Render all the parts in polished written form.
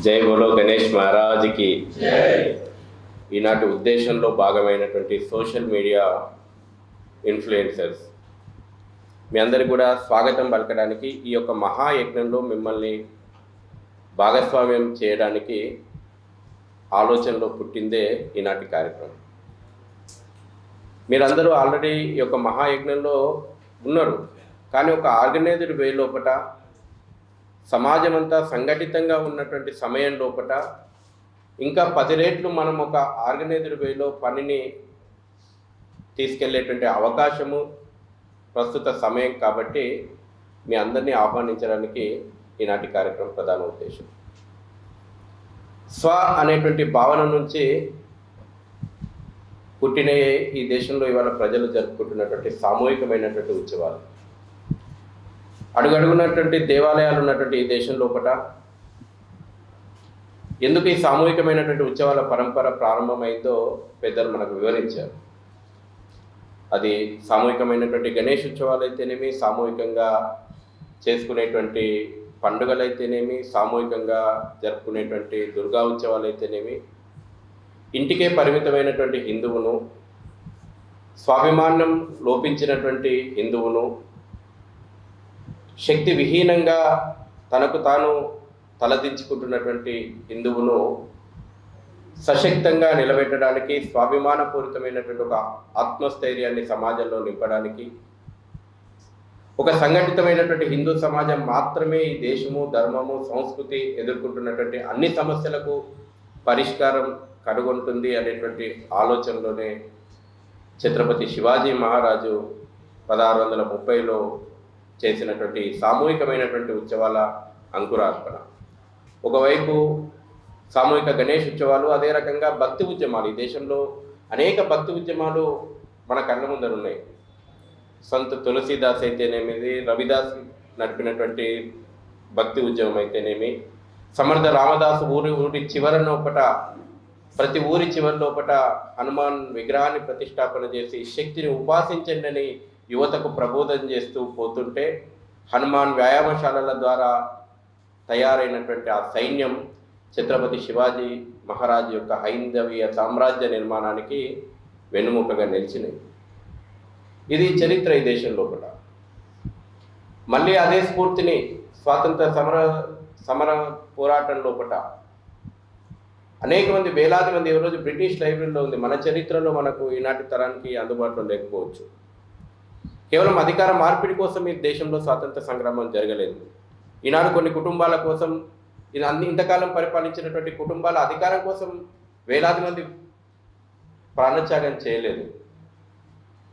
జై బోలో గణేష్ మహారాజ్కి. ఈనాటి ఉద్దేశంలో భాగమైనటువంటి సోషల్ మీడియా ఇన్ఫ్లుయెన్సర్స్ మీ అందరికీ కూడా స్వాగతం పలకడానికి, ఈ యొక్క మహాయజ్ఞంలో మిమ్మల్ని భాగస్వామ్యం చేయడానికి ఆలోచనలో పుట్టిందే ఈనాటి కార్యక్రమం. మీరందరూ ఆల్రెడీ ఈ యొక్క మహాయజ్ఞంలో ఉన్నారు, కానీ ఒక ఆర్గనైజ్డ్ వే లోపట సమాజం అంతా సంఘటితంగా ఉన్నటువంటి సమయం లోపట ఇంకా 10 రెట్లు మనం ఒక ఆర్గనైజ్డ్ వేలో పనిని తీసుకెళ్లేటువంటి అవకాశము ప్రస్తుత సమయం. కాబట్టి మీ అందరినీ ఆహ్వానించడానికి ఈనాటి కార్యక్రమం ప్రధాన ఉద్దేశం. స్వ అనేటువంటి భావన నుంచి పుట్టిన ఈ దేశంలో ఇవాళ ప్రజలు జరుపుకుంటున్నటువంటి సామూహికమైనటువంటి ఉత్సవాలు, అడుగడుగున్నటువంటి దేవాలయాలు ఉన్నటువంటి ఈ దేశం లోపల ఎందుకు ఈ సామూహికమైనటువంటి ఉత్సవాల పరంపర ప్రారంభమైందో పెద్దలు మనకు వివరించారు. అది సామూహికమైనటువంటి గణేష్ ఉత్సవాలు అయితేనేమి, సామూహికంగా చేసుకునేటువంటి పండుగలు అయితేనేమి, సామూహికంగా జరుపుకునేటువంటి దుర్గా ఉత్సవాలు అయితేనేమి, ఇంటికే పరిమితమైనటువంటి హిందువును, స్వాభిమానం లోపించినటువంటి హిందువును, శక్తి విహీనంగా తనకు తాను తలదించుకుంటున్నటువంటి హిందువును సశక్తంగా నిలబెట్టడానికి, స్వాభిమానపూరితమైనటువంటి ఒక ఆత్మస్థైర్యాన్ని సమాజంలో నింపడానికి, ఒక సంఘటితమైనటువంటి హిందూ సమాజం మాత్రమే ఈ దేశము, ధర్మము, సంస్కృతి ఎదుర్కొంటున్నటువంటి అన్ని సమస్యలకు పరిష్కారం కనుగొంటుంది అనేటువంటి ఆలోచనలోనే ఛత్రపతి శివాజీ మహారాజు 1630లో చేసినటువంటి సామూహికమైనటువంటి ఉత్సవాల అంకురార్పణ. ఒకవైపు సామూహిక గణేష్ ఉత్సవాలు, అదే రకంగా భక్తి ఉద్యమాలు. ఈ దేశంలో అనేక భక్తి ఉద్యమాలు మన కళ్ళ ముందర ఉన్నాయి. సంత్ తులసీదాస్ అయితేనేమి, రవిదాస్ నడిపినటువంటి భక్తి ఉద్యమం అయితేనేమి, సమర్థ రామదాసు ఊరి చివర లోపట, ప్రతి ఊరి చివరి లోపట హనుమాన్ విగ్రహాన్ని ప్రతిష్టాపన చేసి శక్తిని ఉపాసించండి అని యువతకు ప్రబోధన చేస్తూ పోతుంటే, హనుమాన్ వ్యాయామశాలల ద్వారా తయారైనటువంటి ఆ సైన్యం ఛత్రపతి శివాజీ మహారాజ్ యొక్క హైందవీయ సామ్రాజ్య నిర్మాణానికి వెన్నుముకగా నిలిచినాయి. ఇది చరిత్ర ఈ దేశం లోపల. మళ్ళీ అదే స్ఫూర్తిని స్వాతంత్ర సమర పోరాటం లోపల అనేక మంది, వేలాది మంది, ఈరోజు బ్రిటిష్ లైబ్రరీలో ఉంది. మన చరిత్రలో మనకు ఈనాటి తరానికి అందుబాటులో లేకపోవచ్చు. కేవలం అధికార మార్పిడి కోసం ఈ దేశంలో స్వాతంత్ర సంగ్రామం జరగలేదు. ఈనాడు కొన్ని కుటుంబాల కోసం, ఇంతకాలం పరిపాలించినటువంటి కుటుంబాల అధికారం కోసం వేలాది మంది ప్రాణత్యాగం చేయలేదు.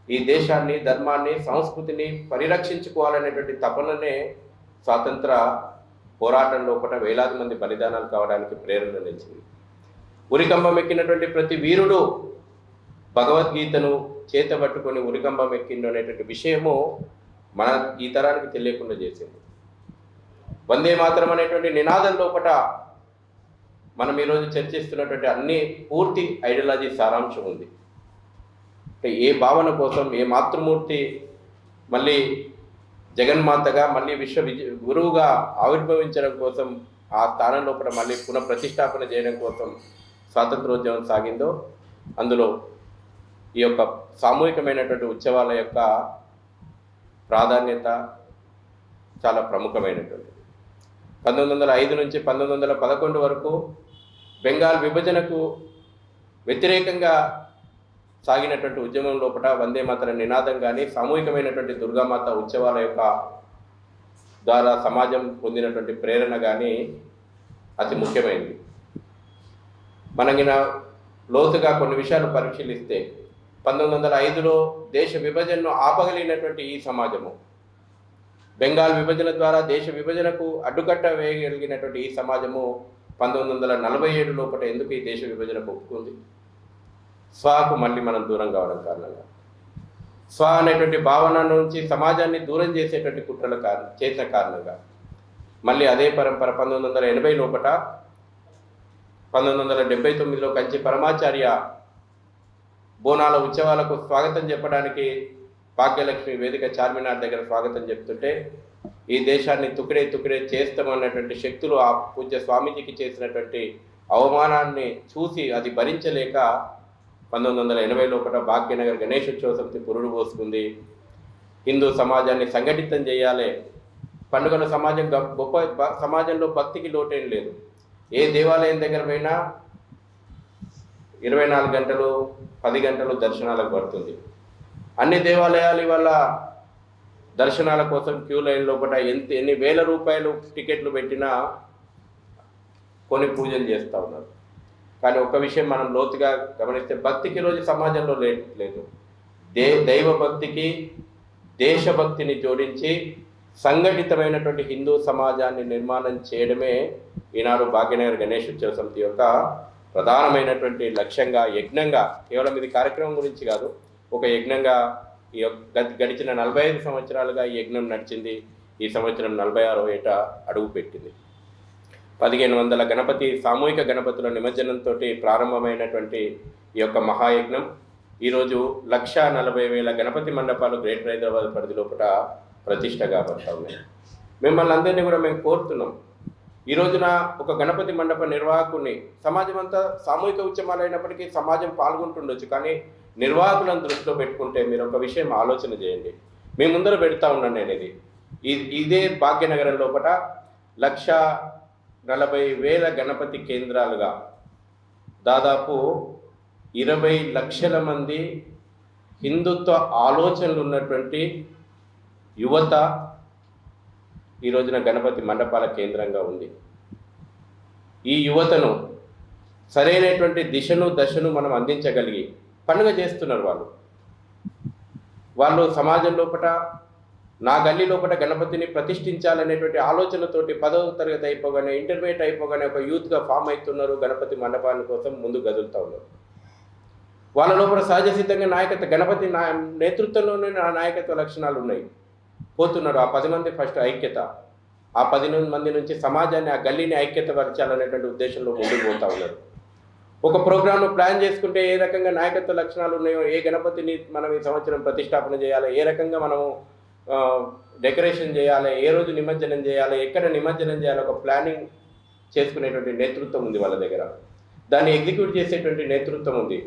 ఈ దేశాన్ని, ధర్మాన్ని, సంస్కృతిని పరిరక్షించుకోవాలనేటువంటి తపననే స్వాతంత్ర పోరాటం లోపల వేలాది మంది బలిదానాలు కావడానికి ప్రేరణ నిలిచింది. ఉరికంబం ఎక్కినటువంటి ప్రతి వీరుడు భగవద్గీతను చేతబట్టుకొని ఉరికంబం ఎక్కిండు అనేటువంటి విషయము మన ఈ తరానికి తెలియకుండా చేసింది. వందే మాతరం అనేటువంటి నినాదం లోపల మనం ఈరోజు చర్చిస్తున్నటువంటి అన్ని పూర్తి ఐడియాలజీ సారాంశం ఉంది. అంటే ఏ భావన కోసం, ఏ మాతృమూర్తి మళ్ళీ జగన్మాతగా, మళ్ళీ గురువుగా ఆవిర్భవించడం కోసం, ఆ స్థానం లోపల మళ్ళీ పునఃప్రతిష్టాపన చేయడం కోసం స్వాతంత్రోద్యమం సాగిందో, అందులో ఈ యొక్క సామూహికమైనటువంటి ఉత్సవాల యొక్క ప్రాధాన్యత చాలా ప్రముఖమైనటువంటిది. 1905 నుంచి 1911 వరకు బెంగాల్ విభజనకు వ్యతిరేకంగా సాగినటువంటి ఉద్యమం లోపల వందే మాతరం నినాదం కానీ, సామూహికమైనటువంటి దుర్గామాత ఉత్సవాల యొక్క ద్వారా సమాజం పొందినటువంటి ప్రేరణ కానీ అతి ముఖ్యమైనది. మనకిన లోతుగా కొన్ని విషయాలు పరిశీలిస్తే, 1905లో దేశ విభజనను ఆపగలిగినటువంటి ఈ సమాజము, బెంగాల్ విభజన ద్వారా దేశ విభజనకు అడ్డుకట్ట వేయగలిగినటువంటి ఈ సమాజము 1947 లోపల ఎందుకు ఈ దేశ విభజనకు ఒప్పుకుంది? స్వాకు మళ్ళీ మనం దూరం కావడం కారణంగా, స్వ అనేటువంటి భావన నుంచి సమాజాన్ని దూరం చేసేటువంటి కుట్రల చేసిన కారణంగా మళ్ళీ అదే పరంపర 1980 లోపల, 1979లో కంచి పరమాచార్య బోనాల ఉత్సవాలకు స్వాగతం చెప్పడానికి భాగ్యలక్ష్మి వేదిక చార్మినార్ దగ్గర స్వాగతం చెప్తుంటే, ఈ దేశాన్ని తుకిడే చేస్తామన్నటువంటి శక్తులు ఆ పూజ్య స్వామీజీకి చేసినటువంటి అవమానాన్ని చూసి అది భరించలేక 1980 లోపల భాగ్యనగర్ గణేశోత్సవ సమితి పురుడు పోసుకుంది. హిందూ సమాజాన్ని సంఘటితం చేయాలి, పండుగల సమాజం గొప్ప సమాజంలో భక్తికి లోటేం లేదు. ఏ దేవాలయం దగ్గర పోయినా 24 గంటలు 10 గంటలు దర్శనాలకు పడుతుంది. అన్ని దేవాలయాలు ఇవాళ దర్శనాల కోసం క్యూ లైన్ లోపల ఎన్ని వేల రూపాయలు టికెట్లు పెట్టినా కొన్ని పూజలు చేస్తూ ఉన్నారు. కానీ ఒక్క విషయం మనం లోతుగా గమనిస్తే భక్తికి రోజు సమాజంలో లేదు. దైవ భక్తికి దేశభక్తిని జోడించి సంఘటితమైనటువంటి హిందూ సమాజాన్ని నిర్మాణం చేయడమే ఈనాడు భాగ్యనగర్ గణేశోత్సవ సమితి యొక్క ప్రధానమైనటువంటి లక్ష్యంగా, యజ్ఞంగా, కేవలం ఇది కార్యక్రమం గురించి కాదు, ఒక యజ్ఞంగా ఈ గడిచిన 45 సంవత్సరాలుగా ఈ యజ్ఞం నడిచింది. ఈ సంవత్సరం 46వ ఏట అడుగు పెట్టింది. 1500 గణపతి సామూహిక గణపతుల నిమజ్జనంతో ప్రారంభమైనటువంటి ఈ యొక్క మహాయజ్ఞం ఈరోజు 1,40,000 గణపతి మండపాలు గ్రేటర్ హైదరాబాద్ పరిధి లోపల ప్రతిష్ట కాబడతా ఉన్నాయి. మిమ్మల్ని అందరినీ కూడా మేము కోరుతున్నాం, ఈ రోజున ఒక గణపతి మండప నిర్వాహకుని, సమాజం అంతా సామూహిక ఉద్యమాలు అయినప్పటికీ సమాజం పాల్గొంటుండొచ్చు, కానీ నిర్వాహకులను దృష్టిలో పెట్టుకుంటే మీరు ఒక విషయం ఆలోచన చేయండి. మీ ముందర పెడతా ఉన్నాను నేను, ఇదే భాగ్యనగరం లోపల 1,40,000 గణపతి కేంద్రాలుగా దాదాపు 20 లక్షల మంది హిందుత్వ ఆలోచనలు ఉన్నటువంటి యువత ఈ రోజున గణపతి మండపాల కేంద్రంగా ఉంది. ఈ యువతను సరైనటువంటి దశను మనం అందించగలిగి పండుగ చేస్తున్నారు. వాళ్ళు సమాజం లోపల, నా గల్లీ లోపల గణపతిని ప్రతిష్ఠించాలనేటువంటి ఆలోచనతోటి 10వ తరగతి అయిపోగానే, ఇంటర్మీడియట్ అయిపోగానే ఒక యూత్గా ఫామ్ అవుతున్నారు. గణపతి మండపాల కోసం ముందు కదులుతూ ఉన్నారు. వాళ్ళ లోపల సహజ సిద్ధంగా నాయకత్వ, గణపతి నేతృత్వంలోనే నాయకత్వ లక్షణాలు ఉన్నాయి. పోతున్నారు. ఆ 10 మంది ఫస్ట్ ఐక్యత, ఆ 10 మంది నుంచి సమాజాన్ని, ఆ గల్లీని ఐక్యత పరచాలనేటువంటి ఉద్దేశంలో ముందుకు పోతూ ఉన్నారు. ఒక ప్రోగ్రామ్ను ప్లాన్ చేసుకుంటే ఏ రకంగా నాయకత్వ లక్షణాలు ఉన్నాయో, ఏ గణపతిని మనం ఈ సంవత్సరం ప్రతిష్టాపన చేయాలి, ఏ రకంగా మనము డెకరేషన్ చేయాలి, ఏ రోజు నిమజ్జనం చేయాలి, ఎక్కడ నిమజ్జనం చేయాలి, ఒక ప్లానింగ్ చేసుకునేటువంటి నేతృత్వం ఉంది వాళ్ళ దగ్గర. దాన్ని ఎగ్జిక్యూట్ చేసేటువంటి నేతృత్వం ఉంది.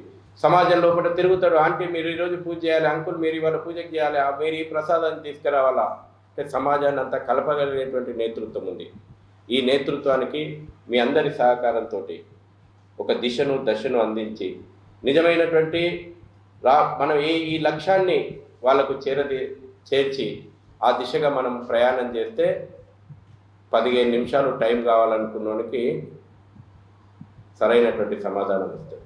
సమాజం లోపల తిరుగుతాడు, ఆంటీ మీరు ఈరోజు పూజ చేయాలి, అంకుల్ మీరు ఇవాళ పూజకు చేయాలి, మీరు ఈ ప్రసాదాన్ని తీసుకురావాలా అంటే సమాజాన్ని అంతా కలపగలిగేటువంటి నేతృత్వం ఉంది. ఈ నేతృత్వానికి మీ అందరి సహకారంతో ఒక దశను అందించి నిజమైనటువంటి మనం ఈ లక్ష్యాన్ని వాళ్ళకు చేర్చి ఆ దిశగా మనం ప్రయాణం చేస్తే 15 నిమిషాలు టైం కావాలనుకున్నోనికి సరైనటువంటి సమాధానం ఇస్తుంది.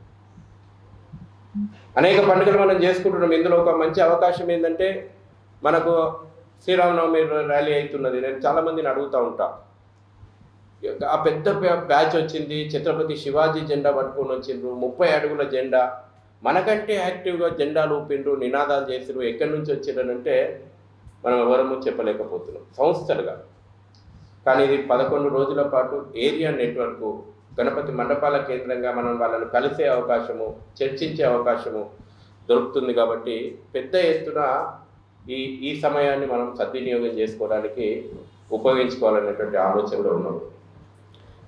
అనేక పండుగలు మనం చేసుకుంటున్నాం. ఇందులో ఒక మంచి అవకాశం ఏంటంటే, మనకు శ్రీరామనవమి ర్యాలీ అవుతున్నది. నేను చాలామందిని అడుగుతూ ఉంటా, ఆ పెద్ద బ్యాచ్ వచ్చింది, ఛత్రపతి శివాజీ జెండా పట్టుకొని వచ్చిండ్రు, 30 అడుగుల జెండా, మనకంటే యాక్టివ్గా జెండాలు ఊపిండ్రు, నినాదాలు చేసిరు. ఎక్కడి నుంచి వచ్చిండ్రనంటే మనం ఎవరము చెప్పలేకపోతున్నాం సంస్థలుగా. కానీ ఇది 11 రోజుల పాటు ఏరియా నెట్వర్క్ గణపతి మండపాల కేంద్రంగా మనం వాళ్ళను కలిసే అవకాశము, చర్చించే అవకాశము దొరుకుతుంది. కాబట్టి పెద్ద ఎత్తున ఈ సమయాన్ని మనం సద్వినియోగం చేసుకోవడానికి ఉపయోగించుకోవాలనేటువంటి ఆలోచనలో ఉన్నాం.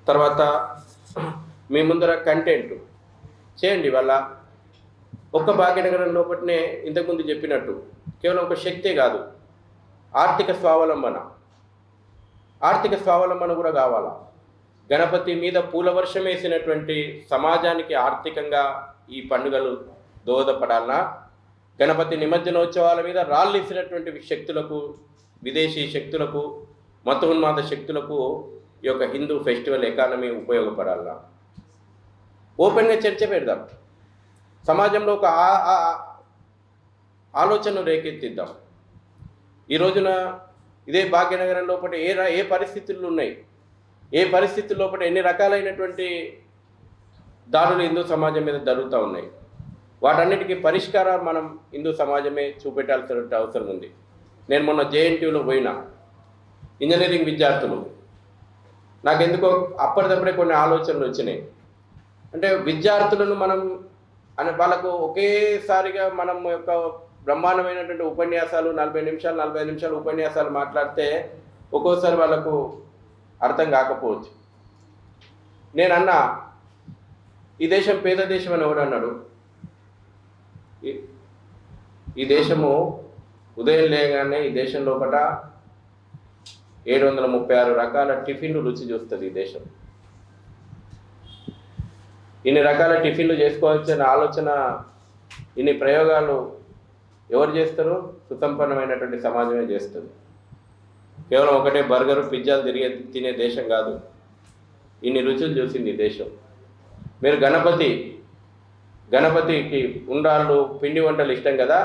తర్వాత మీ ముందర కంటెంట్ చేయండి. వాళ్ళ ఒక్క భాగ్యనగరం లోపలనే ఇంతకుముందు చెప్పినట్టు కేవలం ఒక శక్తే కాదు, ఆర్థిక స్వావలంబన కూడా కావాలా. గణపతి మీద పూల వర్షం వేసినటువంటి సమాజానికి ఆర్థికంగా ఈ పండుగలు దోహదపడాలన్నా, గణపతి నిమజ్జనోత్సవాల మీద రాళ్ళు ఇచ్చినటువంటి శక్తులకు, విదేశీ శక్తులకు, మతోన్మాద శక్తులకు ఈ యొక్క హిందూ ఫెస్టివల్ ఎకానమీ ఉపయోగపడాలన్నా ఓపెన్గా చర్చ పెడదాం. సమాజంలో ఒక ఆలోచనను రేకెత్తిద్దాం. ఈ రోజున ఇదే భాగ్యనగరం లోపల ఏ పరిస్థితులు ఉన్నాయి, ఏ పరిస్థితుల లోపల ఎన్ని రకాలైనటువంటి దాడులు హిందూ సమాజం మీద జరుగుతూ ఉన్నాయి, వాటన్నిటికీ పరిష్కారం మనం హిందూ సమాజమే చూపెట్టాల్సినటువంటి అవసరం ఉంది. నేను మొన్న జేఎన్టీయూలో పోయినా, ఇంజనీరింగ్ విద్యార్థులు, నాకెందుకో అప్పటిదప్పుడే కొన్ని ఆలోచనలు వచ్చినాయి. అంటే విద్యార్థులను మనం వాళ్ళకు ఒకేసారిగా మనం యొక్క బ్రహ్మాండమైనటువంటి ఉపన్యాసాలు 40 నిమిషాలు 45 నిమిషాలు ఉపన్యాసాలు మాట్లాడితే ఒక్కోసారి వాళ్ళకు అర్థం కాకపోవచ్చు. నేనన్నా ఈ దేశం పేద దేశం అని ఎవడు అన్నాడు? ఈ దేశము ఉదయం లేగానే ఈ దేశం లోపల 736 రకాల టిఫిన్లు రుచి చూస్తుంది ఈ దేశం. ఇన్ని రకాల టిఫిన్లు చేసుకోవాల్సిన ఆలోచన, ఇన్ని ప్రయోగాలు ఎవరు చేస్తారు? సుసంపన్నమైనటువంటి సమాజమే చేస్తుంది. కేవలం ఒకటే బర్గరు పిజ్జాలు తినే దేశం కాదు, ఇన్ని రుచులు చూసింది ఈ దేశం. మీరు గణపతికి ఉండ్రాళ్ళు పిండి వంటలు ఇష్టం కదా,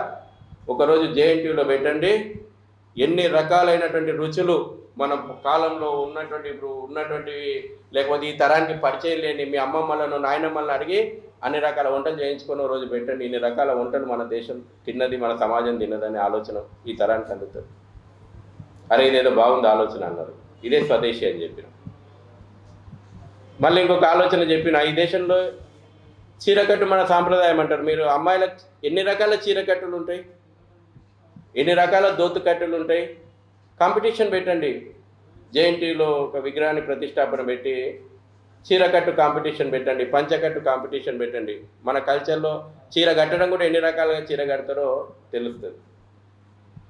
ఒకరోజు జేఎన్టీయూలో పెట్టండి, ఎన్ని రకాలైనటువంటి రుచులు మన కాలంలో ఉన్నటువంటి లేకపోతే ఈ తరానికి పరిచయం లేని మీ అమ్మమ్మలను నాయనమ్మలను అడిగి అన్ని రకాల వంటలు చేయించుకొని రోజు పెట్టండి, ఇన్ని రకాల వంటలు మన దేశం తిన్నది, మన సమాజం తిన్నదనే ఆలోచన ఈ తరానికి అందుతుంది. అరే ఇదేదో బాగుంది ఆలోచన అన్నారు, ఇదే స్వదేశీ అని చెప్పిన. మళ్ళీ ఇంకొక ఆలోచన చెప్పిన, ఈ దేశంలో చీరకట్టు మన సాంప్రదాయం అంటారు. మీరు అమ్మాయిలకు ఎన్ని రకాల చీరకట్టులు ఉంటాయి, ఎన్ని రకాల దోతుకట్టులు ఉంటాయి. కాంపిటీషన్ పెట్టండి, జేఎన్టీయూలో ఒక విగ్రహాన్ని ప్రతిష్టాపన పెట్టి చీరకట్టు కాంపిటీషన్ పెట్టండి, పంచకట్టు కాంపిటీషన్ పెట్టండి. మన కల్చర్లో చీర కట్టడం కూడా ఎన్ని రకాలుగా చీర కడతారో తెలుస్తుంది.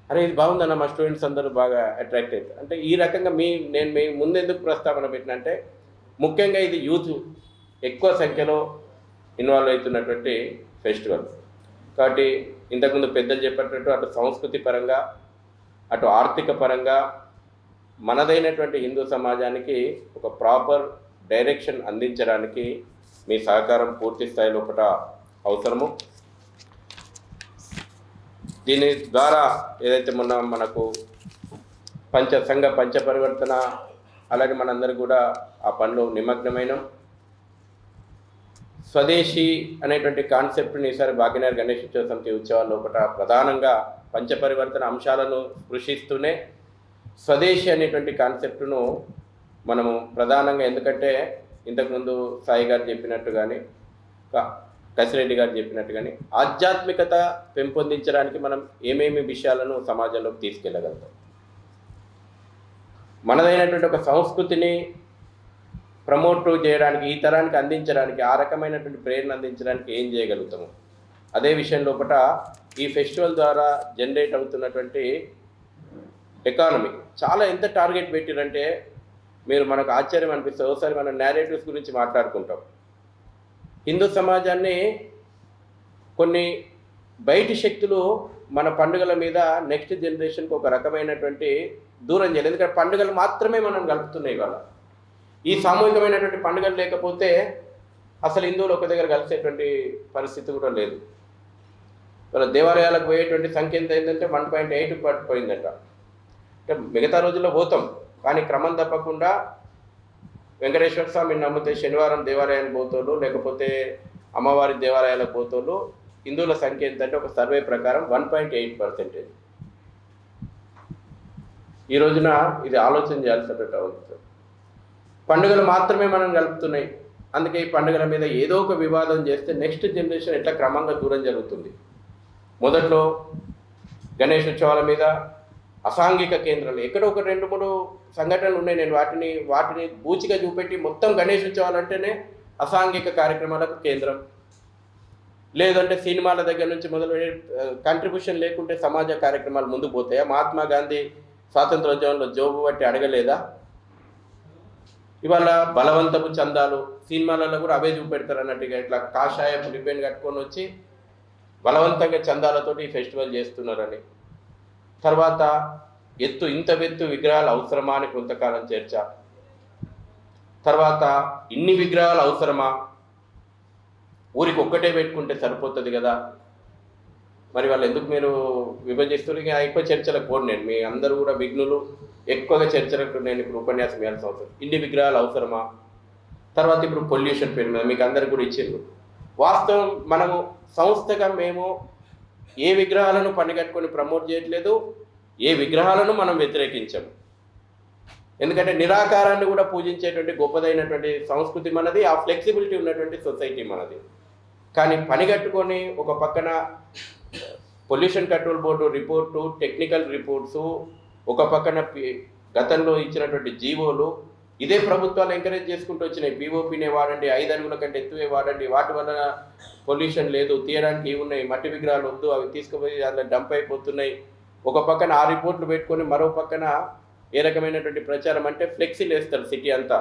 అరే ఇది బాగుందన్న, మా స్టూడెంట్స్ అందరూ బాగా అట్రాక్ట్ అవుతారు. అంటే ఈ రకంగా నేను మీ ముందెందుకు ప్రస్తావన పెట్టినంటే, ముఖ్యంగా ఇది యూత్ ఎక్కువ సంఖ్యలో ఇన్వాల్వ్ అవుతున్నటువంటి ఫెస్టివల్ కాబట్టి ఇంతకుముందు పెద్దలు చెప్పేటట్టు అటు సంస్కృతి పరంగా అటు ఆర్థిక పరంగా మనదైనటువంటి హిందూ సమాజానికి ఒక ప్రాపర్ డైరెక్షన్ అందించడానికి మీ సహకారం పూర్తి స్థాయిలో ఒకట అవసరము. దీని ద్వారా ఏదైతే మనకు సంఘ పంచపరివర్తన అలాగే మనందరూ కూడా ఆ పనిలో నిమగ్నమైనాం. స్వదేశీ అనేటువంటి కాన్సెప్ట్ని ఈసారి భాగ్యనగర్ గణేశోత్సవ సమితి ఉత్సవాల్లో ఒకట ప్రధానంగా పంచపరివర్తన అంశాలను స్పృశిస్తూనే స్వదేశీ అనేటువంటి కాన్సెప్ట్ను మనము ప్రధానంగా, ఎందుకంటే ఇంతకుముందు సాయి గారు చెప్పినట్టు కానీ కసిరెడ్డి గారు చెప్పినట్టు కానీ ఆధ్యాత్మికత పెంపొందించడానికి మనం ఏమేమి విషయాలను సమాజంలోకి తీసుకెళ్ళగలుగుతాం, మనదైనటువంటి ఒక సంస్కృతిని ప్రమోట్ చేయడానికి, ఈ తరానికి అందించడానికి, ఆ రకమైనటువంటి ప్రేరణ అందించడానికి ఏం చేయగలుగుతాము. అదే విషయం లోపల ఈ ఫెస్టివల్ ద్వారా జనరేట్ అవుతున్నటువంటి ఎకానమీ చాలా ఎంత టార్గెట్ పెట్టిరంటే మీరు మనకు ఆశ్చర్యం అనిపిస్తుంది. ఒకసారి మనం నేరేటివ్స్ గురించి మాట్లాడుకుంటాం. హిందూ సమాజాన్ని కొన్ని బయటి శక్తులు మన పండుగల మీద నెక్స్ట్ జనరేషన్కి ఒక రకమైనటువంటి దూరం చేయలేదు. ఎందుకంటే పండుగలు మాత్రమే మనం కలుపుతున్నాయి. ఇవాళ ఈ సామూహికమైనటువంటి పండుగలు లేకపోతే అసలు హిందువులు ఒక దగ్గర కలిసేటువంటి పరిస్థితి కూడా లేదు. వాళ్ళ దేవాలయాలకు పోయేటువంటి సంఖ్య ఎంత అయిందంటే 1.8 పడిపోయిందంట. అంటే మిగతా రోజుల్లో పోతాం, కానీ క్రమం తప్పకుండా వెంకటేశ్వర స్వామిని నమ్మితే శనివారం దేవాలయానికి పోతోళ్ళు, లేకపోతే అమ్మవారి దేవాలయాలకు పోతోళ్ళు హిందువుల సంఖ్య ఏంటంటే ఒక సర్వే ప్రకారం 1.8%. ఈ రోజున ఇది ఆలోచన చేయాల్సినట్టు అవుతుంది. పండుగలు మాత్రమే మనం కలుపుతున్నాయి. అందుకే ఈ పండుగల మీద ఏదో ఒక వివాదం చేస్తే నెక్స్ట్ జనరేషన్ ఎట్లా క్రమంగా దూరం జరుగుతుంది. మొదట్లో గణేశోత్సవాల మీద అసాంఘిక కేంద్రాలు ఎక్కడో ఒక 2-3 సంఘటనలు ఉన్నాయి. నేను వాటిని బూచిగా చూపెట్టి మొత్తం గణేశోత్సవాలు అంటేనే అసాంఘిక కార్యక్రమాలకు కేంద్రం, లేదంటే సినిమాల దగ్గర నుంచి మొదలు కంట్రిబ్యూషన్ లేకుంటే సమాజ కార్యక్రమాలు ముందుకు పోతాయా? మహాత్మా గాంధీ స్వాతంత్రోద్యమంలో జోబు బట్టి అడగలేదా? ఇవాళ బలవంతపు చందాలు సినిమాలలో కూడా అవే చూపెడతారు అన్నట్టుగా, ఇట్లా కాషాయపు రిబ్బన్ కట్టుకొని వచ్చి బలవంతంగా చందాలతోటి ఈ ఫెస్టివల్ చేస్తున్నారని. తర్వాత ఇంత విగ్రహాలు అవసరమా అని కొంతకాలం చర్చ. తర్వాత ఇన్ని విగ్రహాలు అవసరమా, ఊరికి ఒక్కటే పెట్టుకుంటే సరిపోతుంది కదా, మరి వాళ్ళు ఎందుకు మీరు విభజిస్తున్నారు? ఇంకా ఎక్కువ చర్చలకు పోను నేను, మీ అందరూ కూడా విఘ్నులు, ఎక్కువగా చర్చలకు నేను ఇప్పుడు ఉపన్యాసం ఇవ్వాల్సిన అవసరం. ఇన్ని విగ్రహాలు అవసరమా? తర్వాత ఇప్పుడు పొల్యూషన్ పేరు మీద మీకు అందరికి కూడా ఇచ్చిండ్రు. వాస్తవం మనము సంస్థగా మేము ఏ విగ్రహాలను పనిగట్టుకొని ప్రమోట్ చేయట్లేదు, ఏ విగ్రహాలను మనం వ్యతిరేకించాము. ఎందుకంటే నిరాకారాన్ని కూడా పూజించేటువంటి గొప్పదైనటువంటి సంస్కృతి మనది, ఆ ఫ్లెక్సిబిలిటీ ఉన్నటువంటి సొసైటీ మనది. కానీ పనిగట్టుకొని ఒక పక్కన pollution control board report, technical reports, ఒక పక్కన గతంలో ఇచ్చినటువంటి జీవోలు ఇదే ప్రభుత్వాలు ఎంకరేజ్ చేసుకుంటూ వచ్చినాయి. పీఓపీనే వాడండి, 5 అడుగుల కంటే ఎక్కువే వాడండి, వాటి వలన పొల్యూషన్ లేదు, తీయడానికి ఇవి ఉన్నాయి, మట్టి విగ్రహాలు వద్దు, అవి తీసుకుపోయి అందులో డంప్ అయిపోతున్నాయి. ఒక పక్కన ఆ రిపోర్ట్లు పెట్టుకొని మరో పక్కన ఏ రకమైనటువంటి ప్రచారం అంటే ఫ్లెక్సీలు వేస్తారు సిటీ అంతా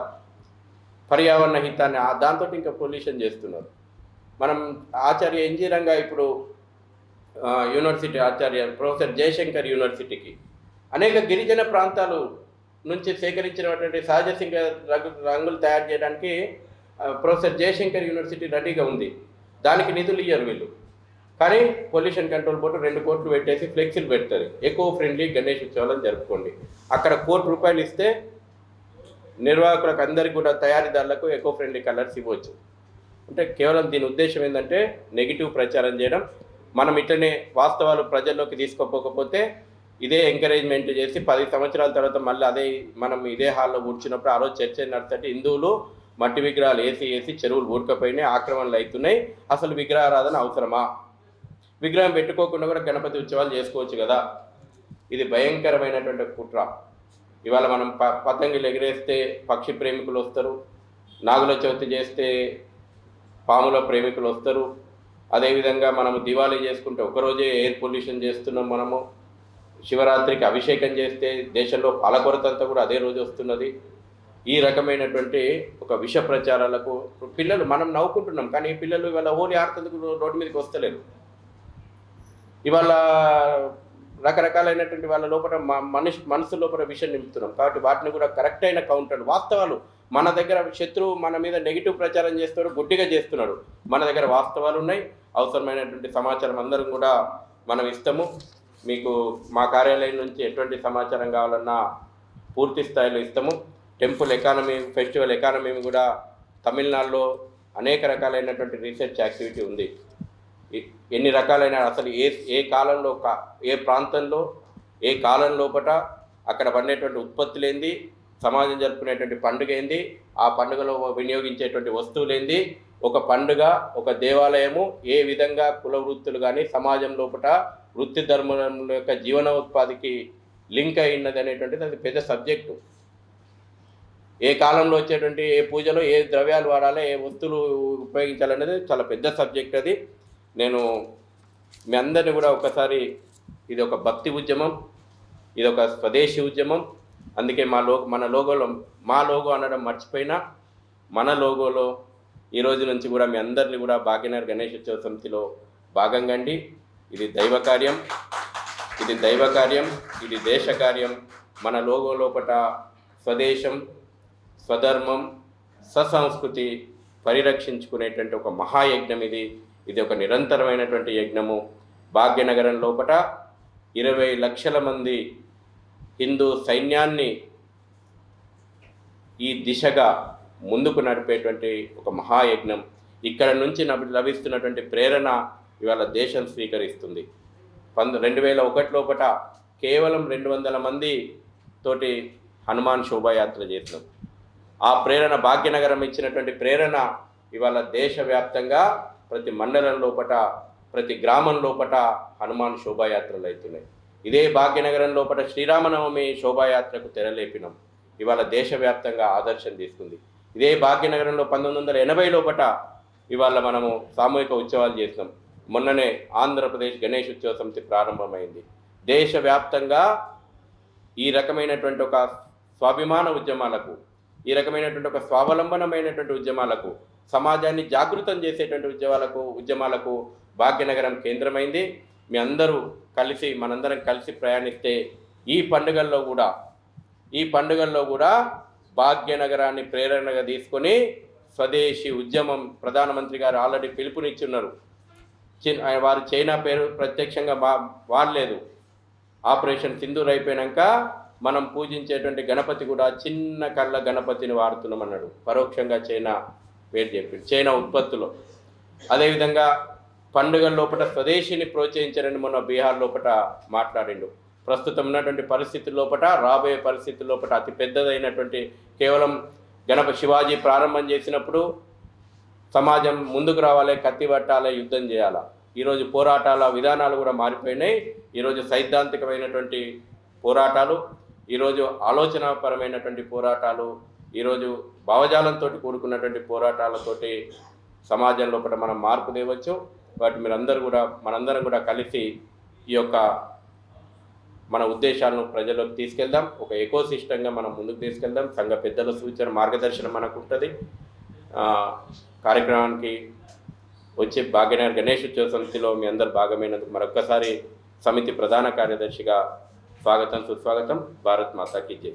పర్యావరణ హితాన్ని, దాంతో ఇంకా పొల్యూషన్ చేస్తున్నారు. మనం ఆచార్య ఎన్జీ రంగా ఇప్పుడు యూనివర్సిటీ ఆచార్య ప్రొఫెసర్ జయశంకర్ యూనివర్సిటీకి అనేక గిరిజన ప్రాంతాలు నుంచి సేకరించినటువంటి సహజ సింగ రంగులు తయారు చేయడానికి ప్రొఫెసర్ జయశంకర్ యూనివర్సిటీ రెడీగా ఉంది. దానికి నిధులు ఇయ్యరు వీళ్ళు, కానీ పొల్యూషన్ కంట్రోల్ బోర్డు 2 కోట్లు పెట్టేసి ఫ్లెక్సీలు పెడతారు, ఎకో ఫ్రెండ్లీ గణేష్ ఉత్సవాలను జరుపుకోండి. అక్కడ ₹1 కోటి ఇస్తే నిర్వాహకులకు అందరికీ కూడా తయారీదారులకు ఎకో ఫ్రెండ్లీ కలర్స్ ఇవ్వచ్చు. అంటే కేవలం దీని ఉద్దేశం ఏంటంటే నెగిటివ్ ప్రచారం చేయడం. మనం ఇట్లనే వాస్తవాలు ప్రజల్లోకి తీసుకోకపోతే ఇదే ఎంకరేజ్మెంట్ చేసి 10 సంవత్సరాల తర్వాత మళ్ళీ మనం ఇదే హాల్లో కూర్చున్నప్పుడు ఆ రోజు చర్చ నడుస్తుంటే హిందువులు మట్టి విగ్రహాలు వేసి చెరువులు ఊడకపోయినాయి, ఆక్రమణలు అవుతున్నాయి, అసలు విగ్రహారాధన అవసరమా, విగ్రహం పెట్టుకోకుండా కూడా గణపతి ఉత్సవాలు చేసుకోవచ్చు కదా. ఇది భయంకరమైనటువంటి కుట్ర. ఇవాళ మనం పతంగిలు ఎగిరేస్తే పక్షి ప్రేమికులు వస్తారు, నాగుల చవితి చేస్తే పాముల ప్రేమికులు వస్తారు, అదేవిధంగా మనము దివాళీ చేసుకుంటే ఒకరోజే ఎయిర్ పొల్యూషన్ చేస్తున్నాం. మనము శివరాత్రికి అభిషేకం చేస్తే దేశంలో పాలకొరత అంతా కూడా అదే రోజు వస్తున్నది. ఈ రకమైనటువంటి ఒక విష ప్రచారాలకు పిల్లలు మనం నవ్వుకుంటున్నాం, కానీ పిల్లలు ఇవాళ హోలీ ఆడుతందుకు రోడ్డు మీదకి వస్తలేరు. ఇవాళ రకరకాలైనటువంటి వాళ్ళ లోపల మనసు లోపల విషయం నింపుతున్నాం. కాబట్టి వాటిని కూడా కరెక్ట్ అయిన కౌంటర్లు, వాస్తవాలు మన దగ్గర శత్రువు మన మీద నెగిటివ్ ప్రచారం చేస్తాడు, గుడ్డిగా చేస్తున్నాడు. మన దగ్గర వాస్తవాలు ఉన్నాయి, అవసరమైనటువంటి సమాచారం అందరం కూడా మనం ఇస్తాము. మీకు మా కార్యాలయం నుంచి ఎటువంటి సమాచారం కావాలన్నా పూర్తి స్థాయిలో ఇస్తాము. టెంపుల్ ఎకానమీ, ఫెస్టివల్ ఎకానమీ కూడా తమిళనాడులో అనేక రకాలైనటువంటి రీసెర్చ్ యాక్టివిటీ ఉంది. ఎన్ని రకాలైన అసలు ఏ కాలంలో ఏ ప్రాంతంలో ఏ కాలం లోపట అక్కడ పండేటువంటి ఉత్పత్తులు ఏంది, సమాజం జరుపుకునేటువంటి పండుగ ఏంది, ఆ పండుగలో వినియోగించేటువంటి వస్తువులేంది, ఒక పండుగ ఒక దేవాలయము ఏ విధంగా కుల వృత్తులు కానీ సమాజం లోపల వృత్తి ధర్మముల యొక్క జీవనోత్పాదికి లింక్ అయినది అనేటువంటిది అది పెద్ద సబ్జెక్టు. ఏ కాలంలో వచ్చేటువంటి ఏ పూజలో ఏ ద్రవ్యాలు వాడాలి, ఏ వస్తువులు ఉపయోగించాలనేది చాలా పెద్ద సబ్జెక్ట్. అది నేను మీ అందరినీ కూడా ఒకసారి, ఇది ఒక భక్తి ఉద్యమం, ఇది ఒక స్వదేశీ ఉద్యమం. అందుకే మన లోగోలో మా లోగో అనడం మర్చిపోయినా మన లోగోలో ఈ రోజు నుంచి కూడా మీ అందరినీ కూడా భాగ్యనగర్ గణేష్ ఉత్సవ సమితిలో భాగంగా అండి. ఇది దైవ కార్యం, ఇది దేశ కార్యం. మన లోగో లోపట స్వదేశం, స్వధర్మం, ససంస్కృతి పరిరక్షించుకునేటువంటి ఒక మహాయజ్ఞం ఇది ఒక నిరంతరమైనటువంటి యజ్ఞము. భాగ్యనగరం లోపట 20 లక్షల మంది హిందూ సైన్యాన్ని ఈ దిశగా ముందుకు నడిపేటువంటి ఒక మహాయజ్ఞం. ఇక్కడ నుంచి లభిస్తున్నటువంటి ప్రేరణ ఇవాళ దేశం స్వీకరిస్తుంది. 2001 లోపట కేవలం 200 మంది తోటి హనుమాన్ శోభాయాత్ర చేసినాం. ఆ ప్రేరణ, భాగ్యనగరం ఇచ్చినటువంటి ప్రేరణ ఇవాళ దేశవ్యాప్తంగా ప్రతి మండలం లోపట, ప్రతి గ్రామం లోపట హనుమాన్ శోభాయాత్రలు అవుతున్నాయి. ఇదే భాగ్యనగరం లోపల శ్రీరామనవమి శోభాయాత్రకు తెరలేపినాం. ఇవాళ దేశవ్యాప్తంగా ఆదర్శం తీసుకుంది. ఇదే భాగ్యనగరంలో 1980 లోపట ఇవాళ మనము సామూహిక ఉత్సవాలు చేసినాం. మొన్ననే ఆంధ్రప్రదేశ్ గణేష్ ఉత్సవ సమితి ప్రారంభమైంది. దేశవ్యాప్తంగా ఈ రకమైనటువంటి ఒక స్వాభిమాన ఉద్యమాలకు, ఈ రకమైనటువంటి ఒక స్వావలంబనమైనటువంటి ఉద్యమాలకు, సమాజాన్ని జాగృతం చేసేటువంటి ఉద్యమాలకు భాగ్యనగరం కేంద్రమైంది. మీ అందరూ కలిసి, మనందరం కలిసి ప్రయాణిస్తే ఈ పండుగల్లో కూడా భాగ్యనగరాన్ని ప్రేరణగా తీసుకొని స్వదేశీ ఉద్యమం, ప్రధానమంత్రి గారు ఆల్రెడీ పిలుపునిచ్చున్నారు. వారు చైనా పేరు ప్రత్యక్షంగా వాడలేదు. ఆపరేషన్ సింధూర్ అయిపోయాక మనం పూజించేటువంటి గణపతి కూడా చిన్న కళ్ళ గణపతిని వాడుతున్నామన్నాడు. పరోక్షంగా చైనా పేరు చెప్పింది, చైనా ఉత్పత్తులో. అదేవిధంగా పండుగల లోపల స్వదేశీని ప్రోత్సహించారని మొన్న బీహార్ లోపల మాట్లాడిండు. ప్రస్తుతం ఉన్నటువంటి పరిస్థితుల లోపల, రాబోయే పరిస్థితుల లోపల అతి పెద్దదైనటువంటి కేవలం శివాజీ ప్రారంభం చేసినప్పుడు సమాజం ముందుకు రావాలి, కత్తి పట్టాలి, యుద్ధం చేయాలి. ఈరోజు పోరాటాల విధానాలు కూడా మారిపోయినాయి. ఈరోజు సైద్ధాంతికమైనటువంటి పోరాటాలు, ఈరోజు ఆలోచనాపరమైనటువంటి పోరాటాలు, ఈరోజు భావజాలంతో కూడుకున్నటువంటి పోరాటాలతోటి సమాజం లోపల మనం మార్పు తేవచ్చు. వాటి మనందరం కూడా కలిసి ఈ యొక్క మన ఉద్దేశాలను ప్రజల్లోకి తీసుకెళ్దాం. ఒక ఎకో సిస్టంగా మనం ముందుకు తీసుకెళ్దాం. సంఘ పెద్దల సూచన మార్గదర్శనం మనకు ఉంటుంది. కార్యక్రమానికి వచ్చే భాగ్యనగర్ గణేష్ ఉత్సవ సమితిలో మీ అందరు భాగమైనందుకు మరొక్కసారి సమితి ప్రధాన కార్యదర్శిగా స్వాగతం, సుస్వాగతం. భారత్ మాతాకి జై.